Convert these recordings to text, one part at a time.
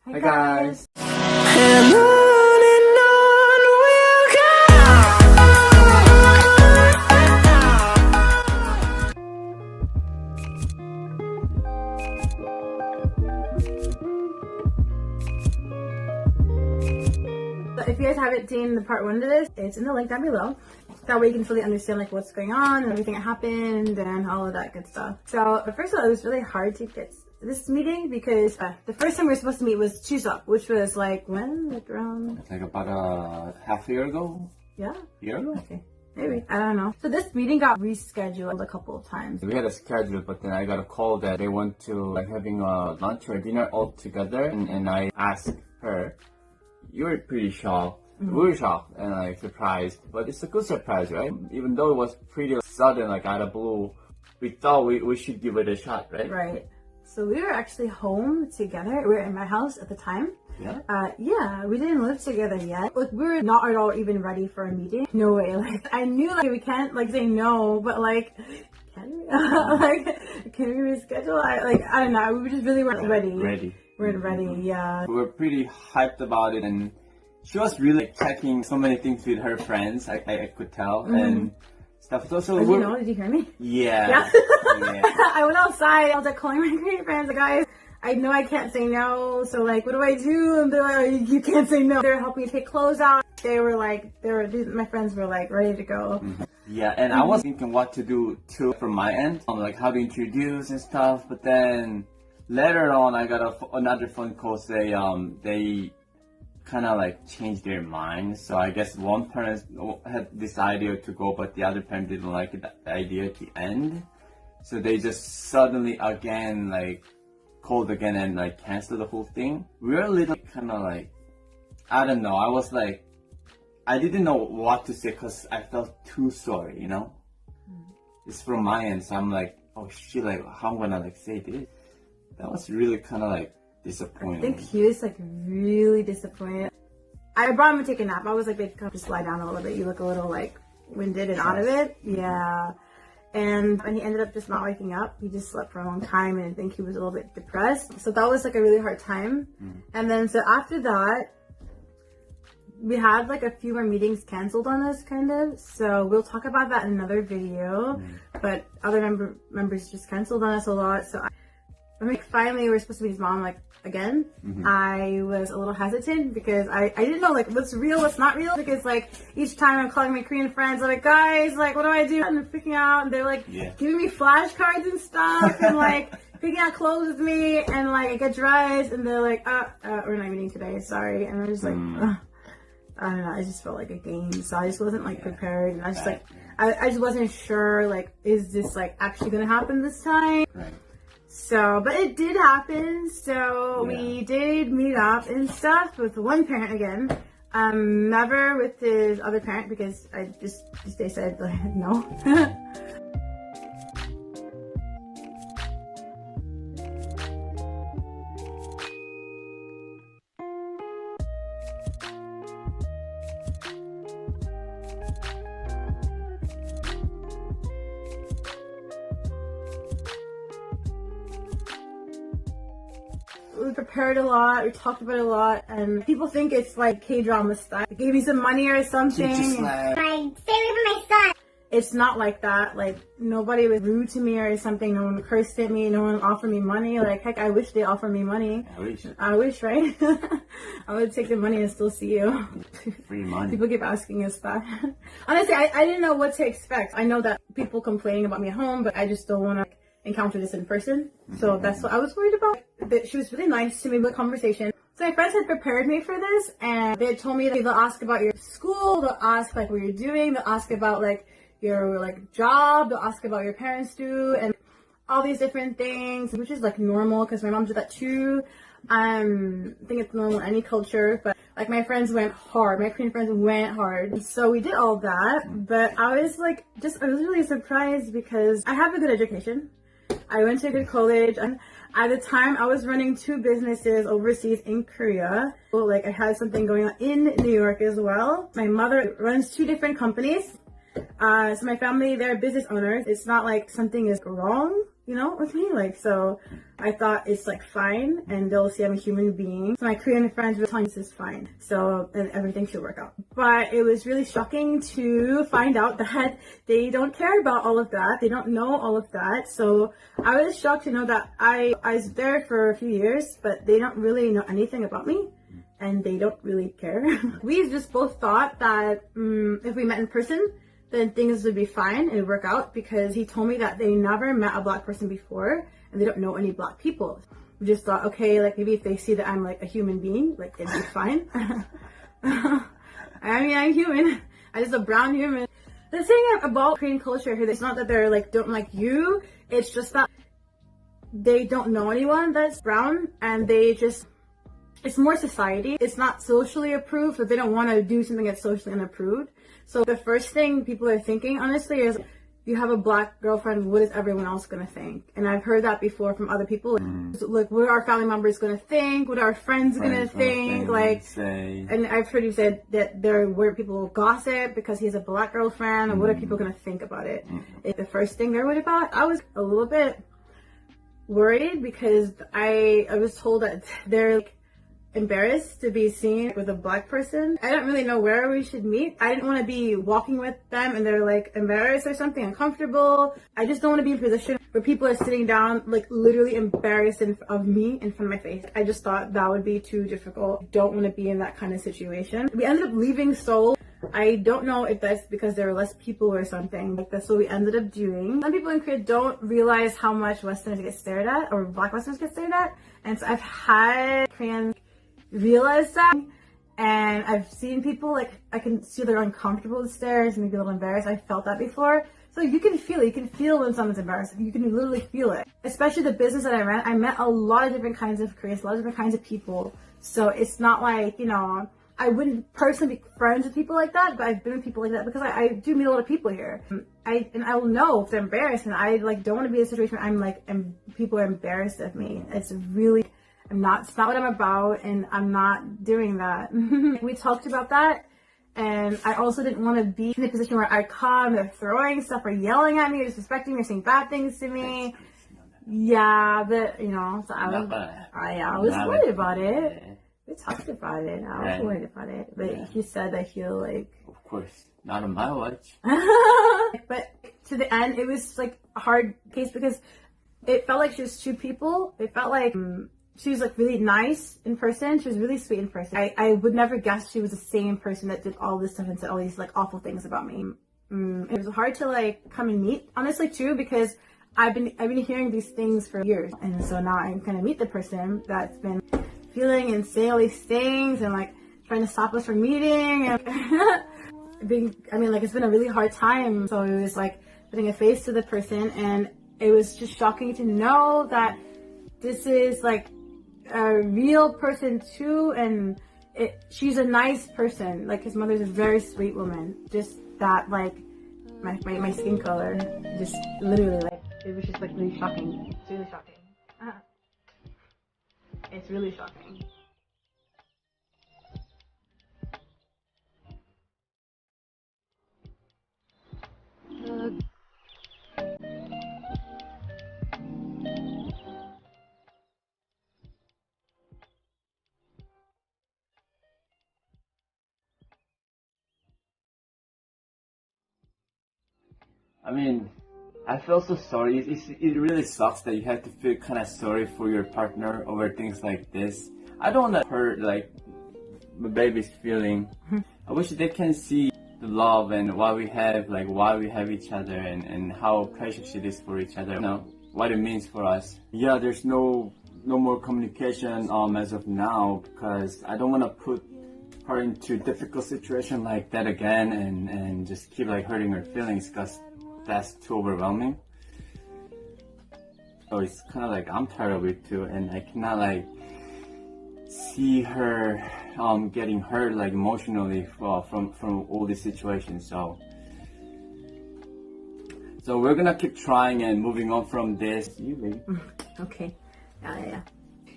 Hi guys! And on we'll go. If you guys haven't seen the part 1 to this, it's in the link down below. That way you can fully understand like what's going on and everything that happened and all of that good stuff. So first of all, it was really hard to get this meeting because the first time we were supposed to meet was Chuseok, which was like when? Like around? Like about a half year ago? Yeah? Year ago? Okay. Maybe. I don't know. So this meeting got rescheduled a couple of times. We had a schedule, but then I got a call that they went to like having a lunch or dinner all together, and I asked her, you were pretty shocked. We were shocked and like surprised, but it's a good surprise, right? Even though it was pretty sudden, like out of blue, we thought we should give it a shot, right? Right. So we were actually home together. We were in my house at the time. Yeah? Yeah, we didn't live together yet. Like, we were not at all even ready for a meeting. No way. Like, I knew like we can't like say no, but like, can we? Like, can we reschedule? I don't know. We just really weren't ready. Ready. We weren't ready. Yeah. We were pretty hyped about it, and she was really checking so many things with her friends. I could tell and stuff. So Did you know? Did you hear me? Yeah. Yeah. Yeah. I went outside. I was like calling my great friends, like, guys, I know I can't say no, so like, what do I do? And they're like, you can't say no. They're helping me take clothes out. They were like, my friends were like ready to go. Yeah, and I was thinking what to do too from my end, like how to introduce and stuff. But then later on, I got another phone call say they kind of like changed their mind. So I guess one parent had this idea to go, but the other parent didn't like the idea at the end. So they just suddenly again like called again and like canceled the whole thing. We were a little kind of like, I don't know. I was like, I didn't know what to say because I felt too sorry, you know? It's from my end, so I'm like, oh shit, like how I'm gonna like say this? That was really kind of like disappointing. I think he was like really disappointed. I brought him to take a nap. I was like, babe, come just lie down a little bit. You look a little like winded and out of it. Yeah. And he ended up just not waking up. He just slept for a long time, and I think he was a little bit depressed. So that was like a really hard time. And then so after that, we had like a few more meetings canceled on us, kind of. So we'll talk about that in another video. But other members just canceled on us a lot. So finally we were supposed to meet his mom like again. I was a little hesitant because I didn't know like what's real, what's not real, because like each time I'm calling my Korean friends, I'm like, guys, like what do I do? And they're freaking out, and they're like giving me flashcards and stuff and like picking out clothes with me, and like I get dressed and they're like, we're not meeting today, sorry. And I'm just like, I don't know, I just felt like a game, so I just wasn't like prepared, and I just like I just wasn't sure like, is this like actually gonna happen this time? So, but it did happen. So we did meet up and stuff with one parent again. Never with his other parent because they said like, no. We prepared a lot, we talked about it a lot, and people think it's like K-drama style. They gave me some money or something. Stay away from my son. It's not like that. Like, nobody was rude to me or something. No one cursed at me. No one offered me money. Like, heck, I wish they offered me money. I wish, right? I would take the money and still see you. Free money. People keep asking us that. Honestly, I didn't know what to expect. I know that people complaining about me at home, but I just don't want to encounter this in person. So that's what I was worried about. She was really nice to me with conversation. So my friends had prepared me for this, and they had told me that they'll ask about your school, they'll ask like what you're doing, they'll ask about like your like job, they'll ask about your parents do, and all these different things, which is like normal because my mom did that too. I think it's normal in any culture, but like my friends went hard. My Korean friends went hard. So we did all that, but I was really surprised because I have a good education. I went to a good college, and at the time I was running 2 businesses overseas in Korea. So, like, I had something going on in New York as well. My mother runs 2 different companies. So my family, they're business owners. It's not like something is wrong with me. Like, so I thought it's like fine, and they'll see I'm a human being. So my Korean friends were telling me this is fine. So and everything should work out. But it was really shocking to find out that they don't care about all of that. They don't know all of that. So I was shocked to know that I was there for a few years, but they don't really know anything about me. And they don't really care. We just both thought that if we met in person, then things would be fine and work out, because he told me that they never met a Black person before and they don't know any Black people. We just thought, okay, like maybe if they see that I'm like a human being, like it'd be fine. I mean, I'm human. I'm just a brown human. The thing about Korean culture here, it's not that they're like don't like you. It's just that they don't know anyone that's brown, and they just, it's more society. It's not socially approved, but they don't want to do something that's socially unapproved. So the first thing people are thinking, honestly, is you have a Black girlfriend, what is everyone else going to think? And I've heard that before from other people. Like, what are our family members going to think? What are our friends going to think? Like, and I've heard you said that there were people will gossip because he has a Black girlfriend, and what are people going to think about it? It's the first thing they're worried about. I was a little bit worried because I was told that they're like embarrassed to be seen with a Black person. I don't really know where we should meet. I didn't want to be walking with them and they're like embarrassed or something, uncomfortable. I just don't want to be in a position where people are sitting down like literally embarrassed of me in front of my face. I just thought that would be too difficult. I don't want to be in that kind of situation. We ended up leaving Seoul. I don't know if that's because there were less people or something. Like, that's what we ended up doing. Some people in Korea don't realize how much Westerners get stared at, or Black Westerners get stared at. And so I've had Koreans realize that, and I've seen people, like, I can see they're uncomfortable with stares, maybe a little embarrassed. I felt that before. So you can feel it. You can feel when someone's embarrassed. You can literally feel it. Especially the business that I ran, I met a lot of different kinds of Koreans, a lot of different kinds of people. So it's not like, I wouldn't personally be friends with people like that, but I've been with people like that because I do meet a lot of people here. I will know if they're embarrassed, and I like don't want to be in a situation where I'm like, people are embarrassed of me. It's really, it's not what I'm about, and I'm not doing that. We talked about that, and I also didn't want to be in a position where I come, they're throwing stuff or yelling at me or disrespecting me or saying bad things to me. Yeah, but so I was worried about it. We talked about it. I was worried about it, but he said that he'll like. Of course, not on my watch. But to the end, it was like a hard case because it felt like she was two people. It felt like she was like really nice in person. She was really sweet in person. I would never guess she was the same person that did all this stuff and said all these like awful things about me. It was hard to like come and meet, honestly, too, because I've been hearing these things for years, and so now I'm gonna meet the person that's been feeling and saying all these things and like trying to stop us from meeting, and it's been a really hard time. So it was like putting a face to the person, and it was just shocking to know that this is like a real person too, and she's a nice person. Like, his mother's a very sweet woman. Just that, like, my skin color, just literally, like, it was just like really shocking. It's really shocking. It's really shocking. I mean, I feel so sorry. It really sucks that you have to feel kind of sorry for your partner over things like this. I don't want to hurt like my baby's feeling. I wish they can see the love and why we have each other, and how precious it is for each other. What it means for us. Yeah, there's no more communication as of now, because I don't want to put her into a difficult situation like that again, and just keep like hurting her feelings, because that's too overwhelming. So it's kind of like I'm tired of it too, and I cannot like see her getting hurt like emotionally from all these situations. So we're gonna keep trying and moving on from this. You baby. Okay. Yeah.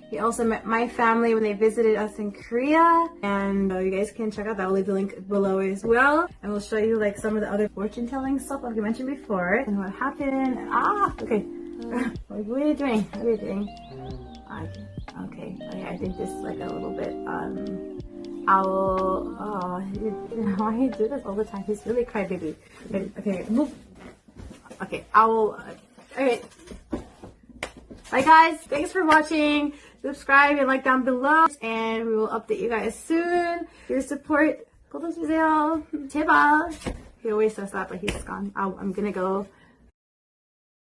He also met my family when they visited us in Korea, and you guys can check out that. I'll leave the link below as well, and we'll show you like some of the other fortune telling stuff like I mentioned before and what happened. Okay. What are you doing? What are you doing? Okay. I think this is like a little bit, Owl. Oh, why do you do this all the time? He's really crybaby. Okay, move. Okay, Owl. Okay. Bye guys. Thanks for watching. Subscribe and like down below. And we will update you guys soon. Your support. 고맙습니다. 제발. He always says that, but he's gone. I'm gonna go